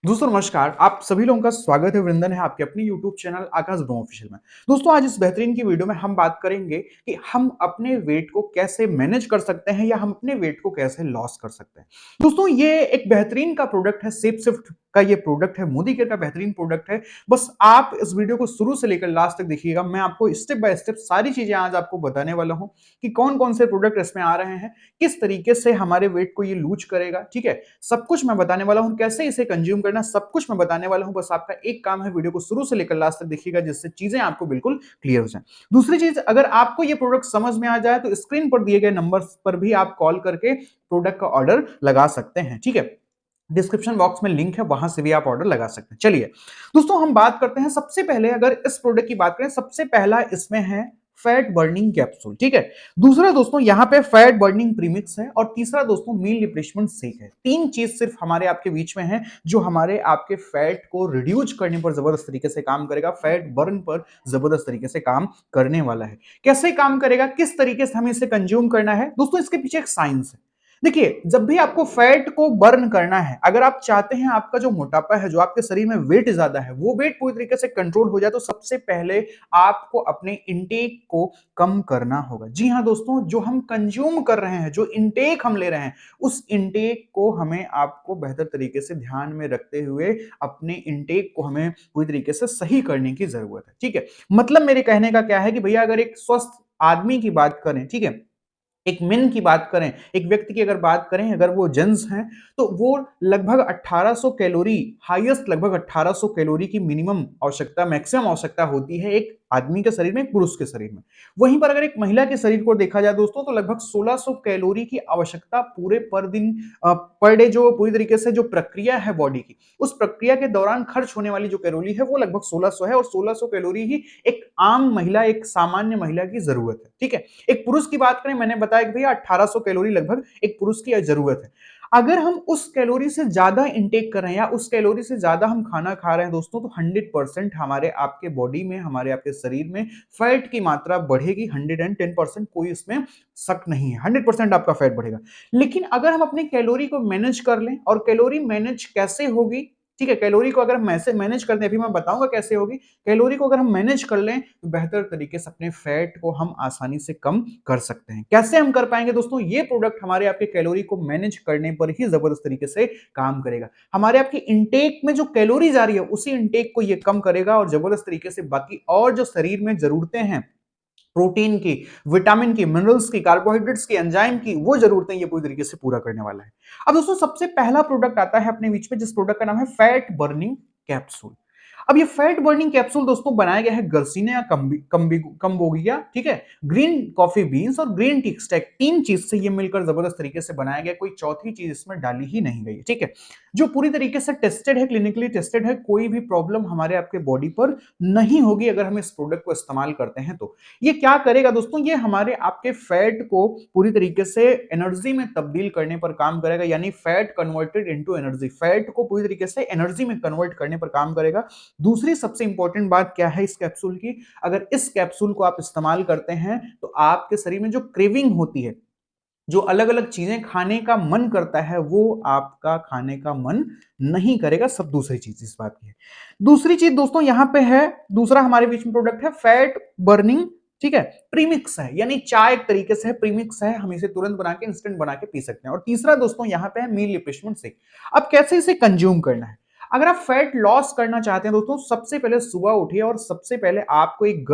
दोस्तों नमस्कार, आप सभी लोगों का स्वागत है, वृंदन है आपके अपने यूट्यूब चैनल आकाश ब्रह्म ऑफिशियल में। दोस्तों आज इस बेहतरीन की वीडियो में हम बात करेंगे कि हम अपने वेट को कैसे मैनेज कर सकते हैं या हम अपने वेट को कैसे लॉस कर सकते हैं। दोस्तों ये एक बेहतरीन का प्रोडक्ट है, शेप शिफ्ट का ये प्रोडक्ट है, मोदी केयर का बेहतरीन प्रोडक्ट है। बस आप इस वीडियो को शुरू से लेकर लास्ट तक देखिएगा। मैं आपको स्टेप बाय स्टेप सारी चीजें आज आपको बताने वाला हूं कि कौन कौन से प्रोडक्ट इसमें आ रहे हैं, किस तरीके से हमारे वेट को ये लूज करेगा। ठीक है, सब कुछ मैं बताने वाला हूं, कैसे इसे कंज्यूम करना सब कुछ मैं बताने वाला हूं। बस आपका एक काम है, वीडियो को शुरू से लेकर लास्ट तक देखिएगा जिससे चीजें आपको बिल्कुल क्लियर हो जाए। दूसरी चीज, अगर आपको ये प्रोडक्ट समझ में आ जाए तो स्क्रीन पर दिए गए नंबर पर भी आप कॉल करके प्रोडक्ट का ऑर्डर लगा सकते हैं। ठीक है, डिस्क्रिप्शन बॉक्स में लिंक है, वहां से भी आप ऑर्डर लगा सकते हैं। चलिए दोस्तों हम बात करते हैं। सबसे पहले अगर इस प्रोडक्ट की बात करें, सबसे पहला इसमें है फैट बर्निंग कैप्सूल। ठीक है, दूसरा दोस्तों यहां पे फैट बर्निंग प्रीमिक्स है और तीसरा दोस्तों मील रिप्लेसमेंट शेक है। तीन चीज सिर्फ हमारे आपके बीच में है जो हमारे आपके फैट को रिड्यूस करने पर जबरदस्त तरीके से काम करेगा, फैट बर्न पर जबरदस्त तरीके से काम करने वाला है। कैसे काम करेगा, किस तरीके से हमें इसे कंज्यूम करना है, दोस्तों इसके पीछे एक साइंस है। देखिए, जब भी आपको फैट को बर्न करना है, अगर आप चाहते हैं आपका जो मोटापा है, जो आपके शरीर में वेट ज्यादा है, वो वेट पूरी तरीके से कंट्रोल हो जाए, तो सबसे पहले आपको अपने इंटेक को कम करना होगा। जी हाँ दोस्तों, जो हम कंज्यूम कर रहे हैं, जो इंटेक हम ले रहे हैं, उस इंटेक को हमें आपको बेहतर तरीके से ध्यान में रखते हुए अपने इंटेक को हमें पूरी तरीके से सही करने की जरूरत है। ठीक है, मतलब मेरे कहने का क्या है कि भैया अगर एक स्वस्थ आदमी की बात करें, ठीक है, एक मेन की बात करें, एक व्यक्ति की अगर बात करें, अगर वो जेंट्स हैं तो वो लगभग 1800 कैलोरी, हाईएस्ट लगभग 1800 कैलोरी की मिनिमम आवश्यकता, मैक्सिमम आवश्यकता होती है एक आदमी के शरीर में, एक पुरुष के शरीर में। वहीं पर अगर एक महिला के शरीर को देखा जाए दोस्तों, तो लगभग 1600 कैलोरी की आवश्यकता पूरे पर दिन, पर डे, जो पूरी तरीके से जो प्रक्रिया है बॉडी की, उस प्रक्रिया के दौरान खर्च होने वाली जो कैलोरी है वो लगभग 1600 है। और 1600 कैलोरी ही एक आम महिला, एक सामान्य महिला की जरूरत है। ठीक है, एक पुरुष की बात करें, मैंने बताया कि भैया 1800 कैलोरी लगभग एक पुरुष की जरूरत है। अगर हम उस कैलोरी से ज्यादा इंटेक कर रहे हैं या उस कैलोरी से ज्यादा हम खाना खा रहे हैं दोस्तों, तो 100% हमारे आपके बॉडी में, हमारे आपके शरीर में फैट की मात्रा बढ़ेगी। 110%, कोई इसमें शक नहीं है, 100% आपका फैट बढ़ेगा। लेकिन अगर हम अपनी कैलोरी को मैनेज कर लें, और कैलोरी मैनेज कैसे होगी, ठीक है, कैलोरी को अगर हम ऐसे मैनेज करते हैं, अभी मैं बताऊंगा कैसे होगी। कैलोरी को अगर हम मैनेज कर लें तो बेहतर तरीके से अपने फैट को हम आसानी से कम कर सकते हैं। कैसे हम कर पाएंगे दोस्तों, ये प्रोडक्ट हमारे आपके कैलोरी को मैनेज करने पर ही जबरदस्त तरीके से काम करेगा। हमारे आपके इंटेक में जो कैलोरी जा रही है, उसी इंटेक को ये कम करेगा और जबरदस्त तरीके से बाकी और जो शरीर में जरूरतें हैं, प्रोटीन की, विटामिन की, मिनरल्स की, कार्बोहाइड्रेट्स की, एंजाइम की, वो जरूरतें ये पूरी तरीके से पूरा करने वाला है। अब दोस्तों सबसे पहला प्रोडक्ट आता है अपने बीच में, जिस प्रोडक्ट का नाम है फैट बर्निंग कैप्सूल। अब ये फैट बर्निंग कैप्सूल दोस्तों बनाया गया है गर्सिनिया कंबोगिया, ठीक है, ग्रीन कॉफी बीन्स और ग्रीन टी एक्सट्रैक्ट, तीन चीज से ये मिलकर जबरदस्त तरीके से बनाया गया, कोई चौथी चीज इसमें डाली ही नहीं गई। ठीक है, जो पूरी तरीके से टेस्टेड है, क्लिनिकली टेस्टेड है, कोई भी प्रॉब्लम हमारे आपके बॉडी पर नहीं होगी अगर हम इस प्रोडक्ट को इस्तेमाल करते हैं तो। ये क्या करेगा दोस्तों, ये हमारे आपके फैट को पूरी तरीके से एनर्जी में तब्दील करने पर काम करेगा, यानी fat converted into energy, fat को पूरी तरीके से एनर्जी में कन्वर्ट करने पर काम करेगा। दूसरी सबसे इंपॉर्टेंट बात क्या है इस कैप्सूल की, अगर इस कैप्सूल को आप इस्तेमाल करते हैं तो आपके शरीर में जो क्रेविंग होती है, जो अलग अलग चीजें खाने का मन करता है, वो आपका खाने का मन नहीं करेगा। सब दूसरी चीज इस बात की है। दूसरी चीज दोस्तों यहां पे है, दूसरा हमारे बीच में प्रोडक्ट है फैट बर्निंग, ठीक है, प्रीमिक्स है, यानी चाय एक तरीके से है, प्रीमिक्स है, हम इसे तुरंत बना के, इंस्टेंट बना के पी सकते हैं। और तीसरा दोस्तों यहां पे है मील रिप्लेसमेंट शेक। अब कैसे इसे कंज्यूम करना है, अगर आप फैट लॉस करना चाहते हैं दोस्तों, सबसे पहले सुबह उठिए और सबसे पहले आपको एक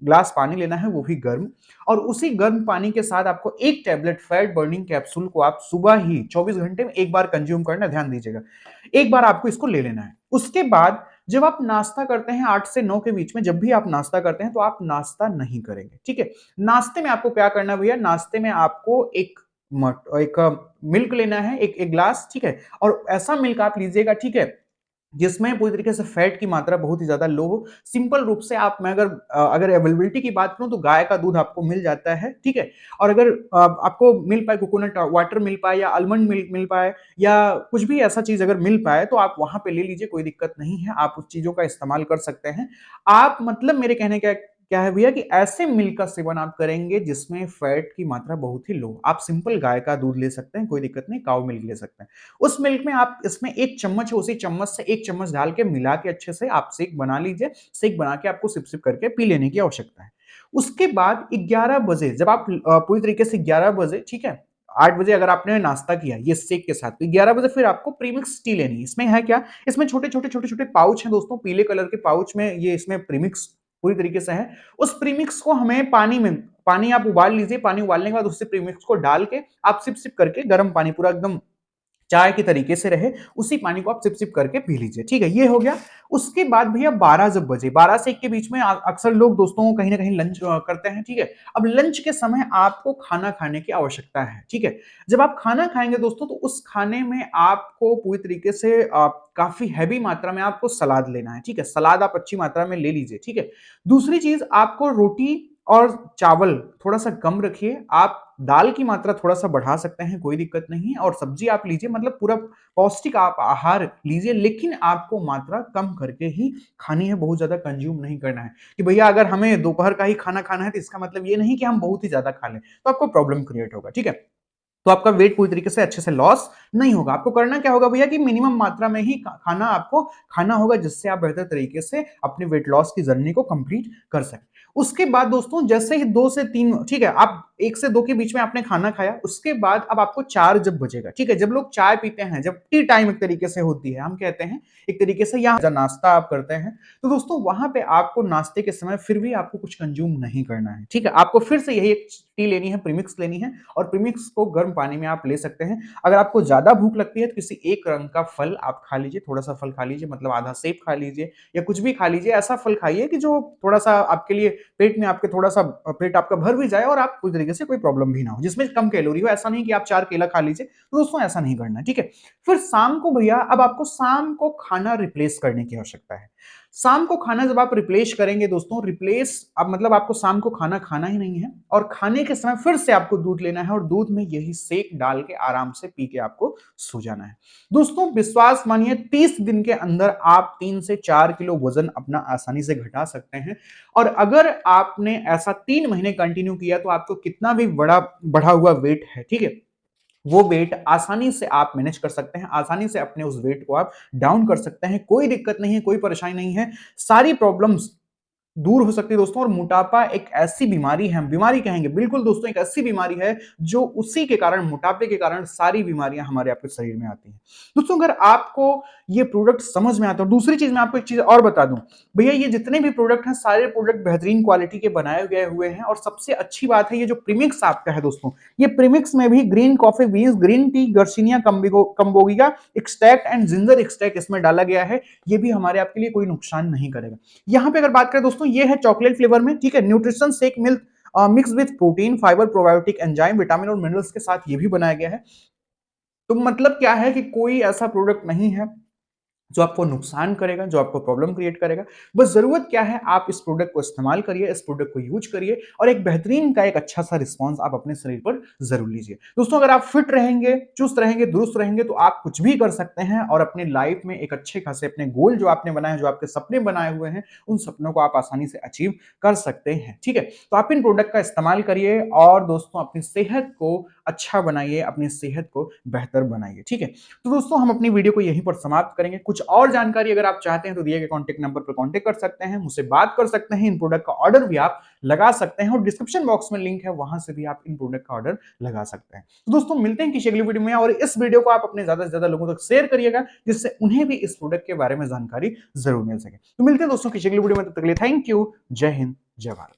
ग्लास पानी लेना है, वो भी गर्म, और उसी गर्म पानी के साथ आपको एक टैबलेट फैट बर्निंग कैप्सूल को आप सुबह ही 24 घंटे में एक बार कंज्यूम करना, ध्यान दीजिएगा, एक बार आपको इसको ले लेना है। उसके बाद जब आप नाश्ता करते हैं 8 से 9 के बीच में, जब भी आप नाश्ता करते हैं तो आप नाश्ता नहीं करेंगे। ठीक है, नाश्ते में आपको क्या करना है भैया, नाश्ते में आपको एक मिल्क लेना है, एक ग्लास, ठीक है, और ऐसा मिल्क आप लीजिएगा, ठीक है, जिसमें पूरी तरीके से फैट की मात्रा बहुत ही ज्यादा लो हो। सिंपल रूप से आप, मैं अगर अवेलेबिलिटी की बात करूं तो गाय का दूध आपको मिल जाता है, ठीक है, और अगर आपको मिल पाए, कोकोनट वाटर मिल पाए या आलमंड मिल्क मिल पाए या कुछ भी ऐसा चीज अगर मिल पाए, तो आप वहां पे ले लीजिए, कोई दिक्कत नहीं है, आप उस चीजों का इस्तेमाल कर सकते हैं। आप, मतलब मेरे कहने का क्या है भैया कि ऐसे मिल्क का सेवन आप करेंगे जिसमें फैट की मात्रा बहुत ही लो। आप सिंपल गाय का दूध ले सकते हैं, कोई दिक्कत नहीं, काऊ मिल्क ले सकते हैं। उस मिल्क में आप इसमें 1 चम्मच है, उसी चम्मच से 1 चम्मच डाल के मिला के अच्छे से आप शेक बना लीजिए। शेक बना के आपको सिप-सिप करके पी लेने की आवश्यकता है। उसके बाद 11 बजे जब आप पूरी तरीके से 11 बजे, ठीक है? 8 बजे अगर आपने नाश्ता किया ये शेक के साथ, तो 11 बजे फिर आपको प्रीमिक्स टी लेनी है। इसमें है क्या? इसमें छोटे-छोटे, छोटे-छोटे पाउच हैं दोस्तों, पीले कलर के पाउच में ये इसमें प्रीमिक्स पूरी तरीके से है। उस प्रीमिक्स को हमें पानी आप उबाल लीजिए, पानी उबालने के बाद उससे प्रीमिक्स को डाल के आप सिप-सिप करके गर्म पानी पूरा एकदम चाय के तरीके से रहे, उसी पानी को आप सिप-सिप करके पी लीजिए, ठीक है? ये हो गया। उसके बाद भैया 12 जब बजे, 12 से 1 के बीच में अक्सर लोग दोस्तों कहीं न कहीं लंच करते हैं, ठीक है? अब लंच के समय आपको खाना खाने की आवश्यकता है, ठीक है? जब आप खाना खाएँगे दोस्तों, तो उस खाने में आपको पूरी तरीके से काफ़ी हेवी मात्रा में आपको सलाद लेना है, ठीक है? सलाद आप अच्छी मात्रा में ले लीजिए, ठीक है? दूसरी चीज़ आपको रोटी और चावल थोड़ा-सा कम रखिए, आप दाल की मात्रा थोड़ा-सा बढ़ा सकते हैं, कोई दिक्कत नहीं है और सब्ज़ी आप लीजिए, मतलब पूरा पौष्टिक आप आहार लीजिए, लेकिन आपको मात्रा कम करके ही खानी है, बहुत ज़्यादा कंज़्यूम नहीं करना है। कि भैया अगर हमें दोपहर का ही खाना खाना है, तो इसका मतलब ये नहीं कि हम बहुत ही ज़्यादा खा लें, तो आपको प्रॉब्लम क्रिएट होगा, ठीक है? तो आपका वेट पूरी तरीके से अच्छे से लॉस नहीं होगा। आपको करना क्या होगा भैया कि मिनिमम मात्रा में ही खाना आपको खाना होगा, जिससे आप बेहतर तरीके से अपनी वेट लॉस की जर्नी को कंप्लीट कर सकें। उसके बाद दोस्तों जैसे ही 2 से 3, ठीक है, आप 1 से 2 के बीच में आपने खाना खाया, उसके बाद अब आपको 4 जब बजेगा, ठीक है, जब लोग चाय पीते हैं, जब टी टाइम एक तरीके से होती है, हम कहते हैं एक तरीके से, या नाश्ता आप करते हैं, तो दोस्तों वहां पे आपको नाश्ते के समय फिर भी आपको कुछ कंज्यूम नहीं करना है, ठीक है? आपको फिर से यही एक टी लेनी है, प्रीमिक्स लेनी है और प्रीमिक्स को गर्म पानी में आप ले सकते हैं। अगर आपको ज़्यादा भूख लगती है तो किसी एक रंग का फल आप खा लीजिए, थोड़ा-सा फल खा लीजिए, मतलब आधा सेब खा लीजिए या कुछ भी खा लीजिए। ऐसा फल खाइए कि जो थोड़ा-सा आपके लिए पेट में आपके थोड़ा-सा पेट आपका भर भी जाए और आप पूरी तरीके से कोई प्रॉब्लम भी ना हो, जिसमें कम कैलोरी हो। ऐसा नहीं कि आप 4 केला खा लीजिए, तो दोस्तों ऐसा नहीं करना है, ठीक है? फिर शाम को भैया अब आपको शाम को खाना रिप्लेस करने की आवश्यकता है। शाम को खाना जब आप रिप्लेस करेंगे दोस्तों, रिप्लेस अब मतलब आपको शाम को खाना खाना ही नहीं है और खाने के समय फिर से आपको दूध लेना है और दूध में यही शेक डाल के आराम से पी के आपको सो जाना है। दोस्तों विश्वास मानिए 30 दिन के अंदर आप 3 से 4 किलो वजन अपना आसानी से घटा सकते हैं और अगर आपने ऐसा 3 महीने कंटिन्यू किया तो आपको कितना भी बड़ा बढ़ा हुआ वेट है, ठीक है, वो वेट आसानी से आप मैनेज कर सकते हैं, आसानी से अपने उस वेट को आप डाउन कर सकते हैं। कोई दिक्कत नहीं है, कोई परेशानी नहीं है। सारी प्रॉब्लम्स दूर हो सकती है दोस्तों और मोटापा एक ऐसी बीमारी है, हम बीमारी कहेंगे, बिल्कुल दोस्तों एक ऐसी बीमारी है जो उसी के कारण, मोटापे के कारण सारी बीमारियां हमारे आपके शरीर में आती हैं। दोस्तों अगर आपको ये प्रोडक्ट समझ में आता है, दूसरी चीज मैं आपको एक चीज और बता दूं, भैया ये जितने भी प्रोडक्ट हैं सारे प्रोडक्ट बेहतरीन क्वालिटी के बनाए गए हुए हैं और सबसे अच्छी बात है ये जो प्रीमिक्स आपका है दोस्तों, ये प्रीमिक्स में भी green coffee beans, green tea, garcinia cambogia extract and ginger extract इसमें डाला गया है। ये भी हमारे आपके लिए कोई नुकसान नहीं करेगा। यहां पे अगर बात करें दोस्तों, ये है चॉकलेट फ्लेवर में, ठीक है, nutrition shake milk mix with protein, fibre, probiotic, enzyme, vitamin और मिनरल्स के साथ ये भी बनाया गया है। तो मतलब क्या है कि कोई ऐसा प्रोडक्ट नहीं है जो आपको नुकसान करेगा, जो आपको प्रॉब्लम क्रिएट करेगा। बस ज़रूरत क्या है, आप इस प्रोडक्ट को इस्तेमाल करिए, इस प्रोडक्ट को यूज़ करिए और एक बेहतरीन का एक अच्छा-सा रिस्पॉन्स आप अपने शरीर पर ज़रूर लीजिए। दोस्तों अगर आप फिट रहेंगे, चुस्त रहेंगे, दुरुस्त रहेंगे तो आप कुछ भी कर सकते हैं और अपनी लाइफ में एक अच्छे खासे अपने गोल जो आपने बनाए हैं, जो आपके सपने बनाए हुए हैं, उन सपनों को आप आसानी से अचीव कर सकते हैं। ठीक है? तो आप इन प्रोडक्ट का इस्तेमाल करिए और दोस्तों अपनी सेहत को अच्छा बनाइए, अपनी सेहत को बेहतर बनाइए। ठीक है? तो दोस्तों हम अपनी वीडियो को यहीं पर समाप्त करेंगे। कुछ और जानकारी अगर आप चाहते हैं तो दिए गए कॉन्टैक्ट नंबर पर कॉन्टैक्ट कर सकते हैं, मुझसे बात कर सकते हैं, इन प्रोडक्ट का ऑर्डर भी आप लगा सकते हैं और डिस्क्रिप्शन बॉक्स में लिंक है, वहां से भी आप इन प्रोडक्ट का ऑर्डर लगा सकते हैं। तो दोस्तों मिलते हैं किसी अगली वीडियो में और इस वीडियो को आप अपने ज्यादा से ज्यादा लोगों तक शेयर करिएगा, जिससे उन्हें भी इस प्रोडक्ट के बारे में जानकारी जरूर मिल सके। तो मिलते हैं दोस्तों किसी अगली वीडियो में, तब तक के लिए थैंक यू। जय हिंद, जय भारत।